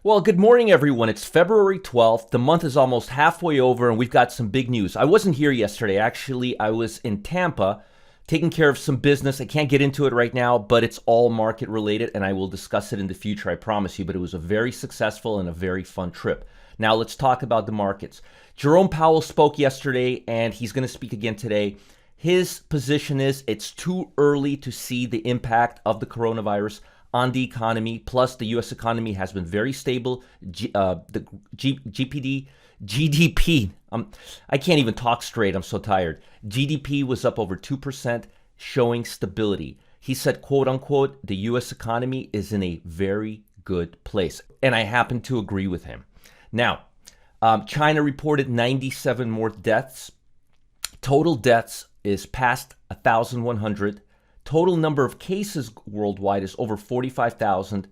Well, good morning, everyone. It's February 12th. The month is almost halfway over, and we've got some big news. I wasn't here yesterday. Actually, I was in Tampa taking care of some business. I can't get into it right now, but it's all market related, and I will discuss it in the future, I promise you. But it was a very successful and a very fun trip. Now, let's talk about the markets. Jerome Powell spoke yesterday, and he's going to speak again today. His position is it's too early to see the impact of the coronavirus on the economy. Plus, the U.S. economy has been very stable. GDP, I can't even talk straight. I'm so tired. GDP was up over 2%, showing stability. He said, quote unquote, the U.S. economy is in a very good place. And I happen to agree with him. Now, China reported 97 more deaths. Total deaths is past 1,100. Total number of cases worldwide is over 45,000,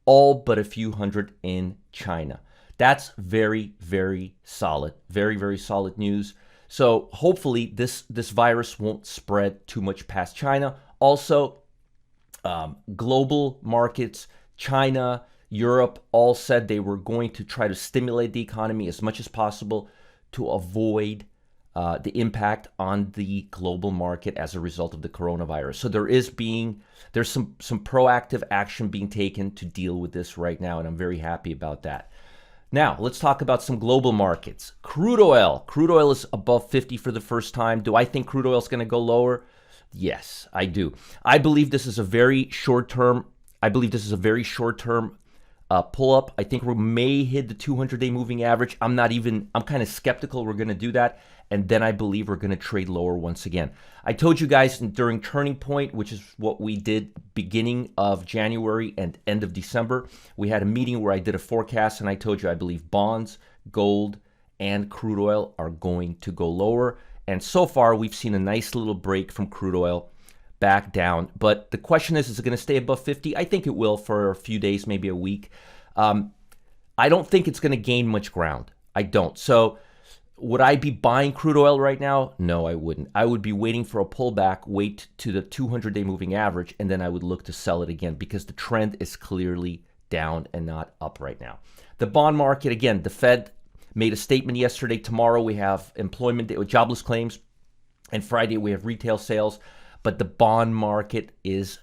all but a few hundred in China. That's very, very solid. Very, very solid news. So hopefully this virus won't spread too much past China. Also, global markets, China, Europe, all said they were going to try to stimulate the economy as much as possible to avoid the impact on the global market as a result of the coronavirus. So there's some proactive action being taken to deal with this right now, and I'm very happy about that. Now, let's talk about some global markets. Crude oil. Crude oil is above 50 for the first time. Do I think crude oil is going to go lower? Yes, I do. I believe this is a very short-term pull up. I think we may hit the 200-day moving average. I'm kind of skeptical we're going to do that. And then I believe we're going to trade lower once again. I told you guys during Turning Point, which is what we did beginning of January and end of December, we had a meeting where I did a forecast, and I told you I believe bonds, gold, and crude oil are going to go lower. And so far, we've seen a nice little break from crude oil back down. But the question is it going to stay above 50? I think it will for a few days, maybe a week. I don't think it's going to gain much ground. I don't. So would I be buying crude oil right now? No, I wouldn't. I would be waiting for a pullback, wait to the 200-day moving average, and then I would look to sell it again because the trend is clearly down and not up right now. The bond market, again, the Fed made a statement yesterday. Tomorrow we have employment, jobless claims, and Friday we have retail sales. But the bond market is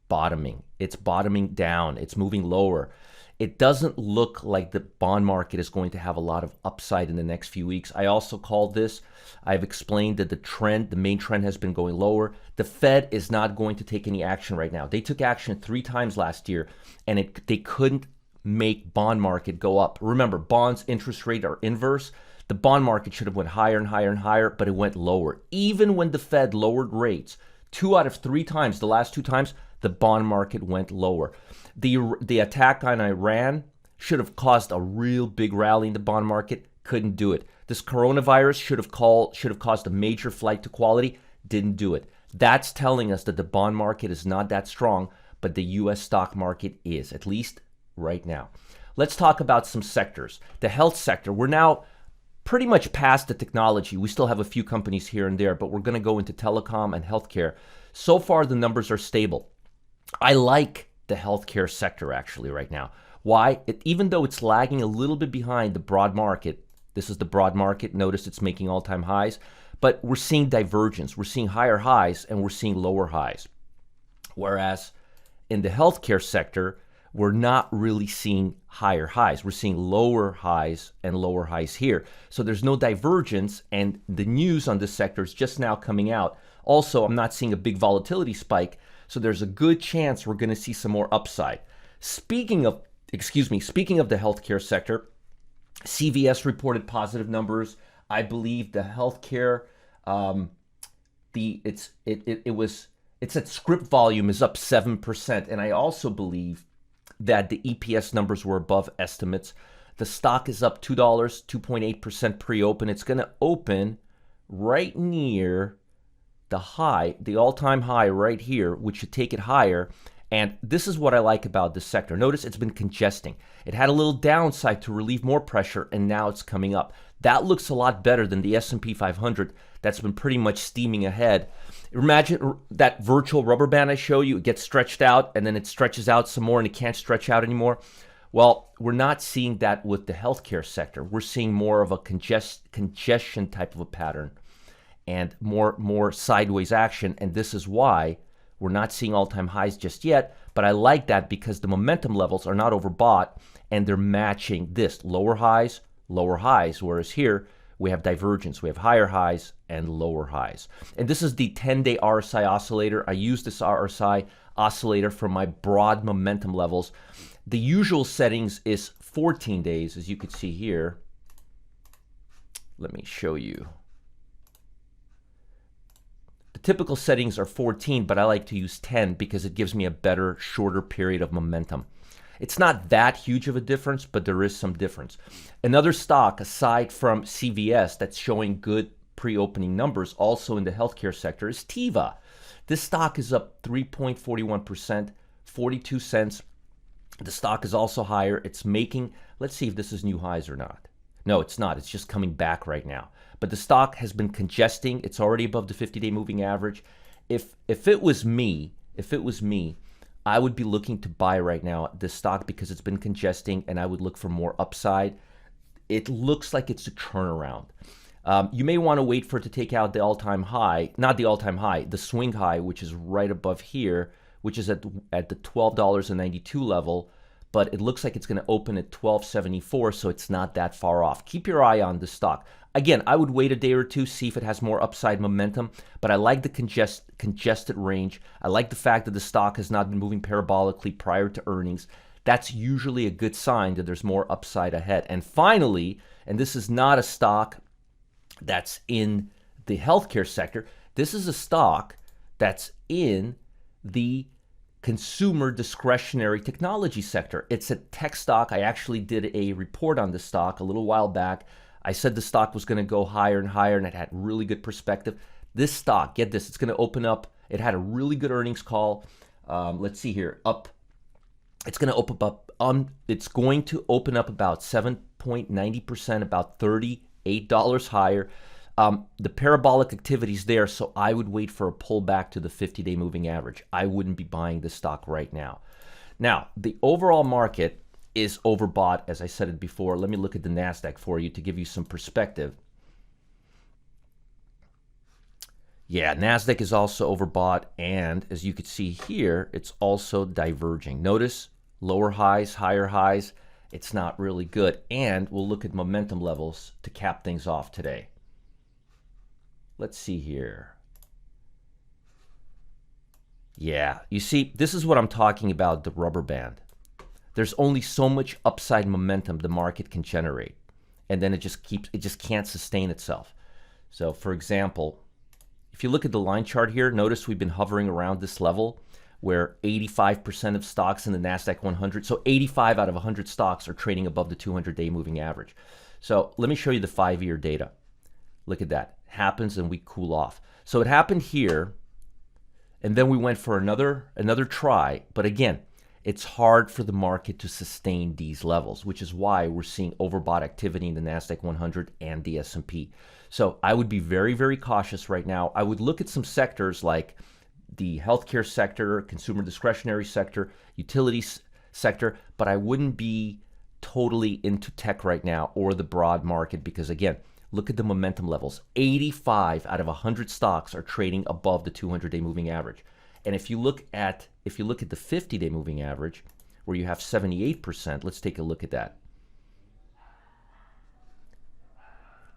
bottoming. It's bottoming down. It's moving lower. It doesn't look like the bond market is going to have a lot of upside in the next few weeks. I also called this. I've explained that the main trend has been going lower. The Fed is not going to take any action right now. They took action 3 times last year, and they couldn't make bond market go up. Remember, bonds interest rate are inverse. The bond market should have went higher and higher and higher, but it went lower. Even when the Fed lowered rates, 2 out of 3 times, the last 2 times, the bond market went lower. The attack on Iran should have caused a real big rally in the bond market. Couldn't do it. This coronavirus should have caused a major flight to quality. Didn't do it. That's telling us that the bond market is not that strong, but the U.S. stock market is, at least right now. Let's talk about some sectors. The health sector, we're now pretty much past the technology. We still have a few companies here and there, but we're going to go into telecom and healthcare. So far, the numbers are stable. I like the healthcare sector actually right now. Why? Even though it's lagging a little bit behind the broad market, this is the broad market. Notice it's making all-time highs, but we're seeing divergence. We're seeing higher highs and we're seeing lower highs. Whereas in the healthcare sector, we're not really seeing higher highs. We're seeing lower highs and lower highs here. So there's no divergence, and the news on this sector is just now coming out. Also, I'm not seeing a big volatility spike, so there's a good chance we're going to see some more upside. Speaking of the healthcare sector, CVS reported positive numbers. I believe the healthcare, it said script volume is up 7%, and I also believe that the EPS numbers were above estimates. The stock is up $2, 2.8% pre-open. It's going to open right near the high, the all-time high right here, which should take it higher. And this is what I like about this sector. Notice it's been congesting. It had a little downside to relieve more pressure, and now it's coming up. That looks a lot better than the S&P 500 that's been pretty much steaming ahead. Imagine that virtual rubber band I show you. It gets stretched out, and then it stretches out some more, and it can't stretch out anymore. Well, we're not seeing that with the healthcare sector. We're seeing more of a congestion type of a pattern and more sideways action. And this is why we're not seeing all-time highs just yet. But I like that because the momentum levels are not overbought and they're matching this lower highs, whereas here we have divergence. We have higher highs and lower highs. And this is the 10-day RSI oscillator. I use this RSI oscillator for my broad momentum levels. The usual settings is 14 days, as you can see here. Let me show you. The typical settings are 14, but I like to use 10 because it gives me a better, shorter period of momentum. It's not that huge of a difference, but there is some difference. Another stock, aside from CVS, that's showing good pre-opening numbers, also in the healthcare sector, is Teva. This stock is up 3.41%, 42 cents. The stock is also higher. It's making, let's see if this is new highs or not. No, it's not. It's just coming back right now. But the stock has been congesting. It's already above the 50-day moving average. If it was me, I would be looking to buy right now this stock because it's been congesting, and I would look for more upside. It looks like it's a turnaround. You may want to wait for it to take out the all-time high, not the all-time high, the swing high, which is right above here, which is at the $12.92 level, but it looks like it's going to open at $12.74, so it's not that far off. Keep your eye on the stock. Again, I would wait a day or two, see if it has more upside momentum, but I like the congested range. I like the fact that the stock has not been moving parabolically prior to earnings. That's usually a good sign that there's more upside ahead. And finally, and this is not a stock that's in the healthcare sector, this is a stock that's in the consumer discretionary technology sector. It's a tech stock. I actually did a report on this stock a little while back. I said the stock was going to go higher and higher, and it had really good perspective. This stock, get this, it's going to open up. It had a really good earnings call. Let's see here, up. It's going to open up. It's going to open up about 7.90%, about $38 higher. The parabolic activity is there, so I would wait for a pullback to the 50-day moving average. I wouldn't be buying this stock right now. Now, the overall market is overbought, as I said it before. Let me look at the NASDAQ for you to give you some perspective. Yeah, NASDAQ is also overbought, and as you can see here, it's also diverging. Notice lower highs, higher highs. It's not really good, and we'll look at momentum levels to cap things off today. Let's see here. Yeah, you see, this is what I'm talking about, the rubber band. There's only so much upside momentum the market can generate, and then it just can't sustain itself. So, for example, if you look at the line chart here, notice we've been hovering around this level where 85% of stocks in the NASDAQ 100, so 85 out of 100 stocks are trading above the 200-day moving average. So let me show you the 5-year data. Look at that. Happens and we cool off. So it happened here, and then we went for another try. But again, it's hard for the market to sustain these levels, which is why we're seeing overbought activity in the NASDAQ 100 and the S&P. So I would be very, very cautious right now. I would look at some sectors like the healthcare sector, consumer discretionary sector, utilities sector, but I wouldn't be totally into tech right now or the broad market because, again, look at the momentum levels. 85 out of 100 stocks are trading above the 200-day moving average. And if you look at the 50-day moving average, where you have 78%, let's take a look at that.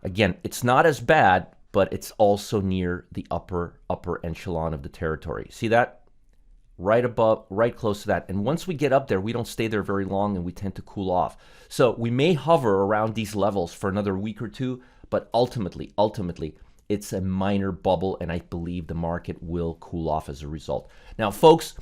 Again, it's not as bad, but it's also near the upper echelon of the territory. See that? Right above, right close to that. And once we get up there, we don't stay there very long and we tend to cool off. So we may hover around these levels for another week or two, but ultimately, it's a minor bubble, and I believe the market will cool off as a result. Now, folks,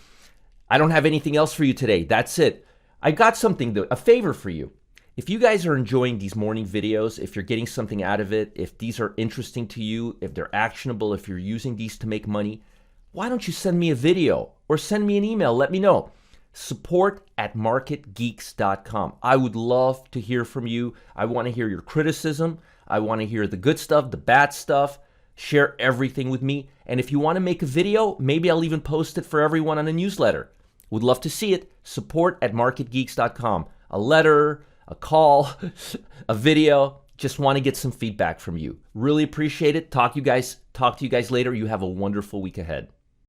I don't have anything else for you today. That's it. I got something, though, a favor for you. If you guys are enjoying these morning videos, if you're getting something out of it, if these are interesting to you, if they're actionable, if you're using these to make money, why don't you send me a video or send me an email? Let me know. support@marketgeeks.com. I would love to hear from you. I want to hear your criticism. I want to hear the good stuff, the bad stuff. Share everything with me. And if you want to make a video, maybe I'll even post it for everyone on the newsletter. Would love to see it. support@marketgeeks.com. a letter, a call, a video. Just want to get some feedback from you. Really appreciate it. Talk to you guys later. You have a wonderful week ahead.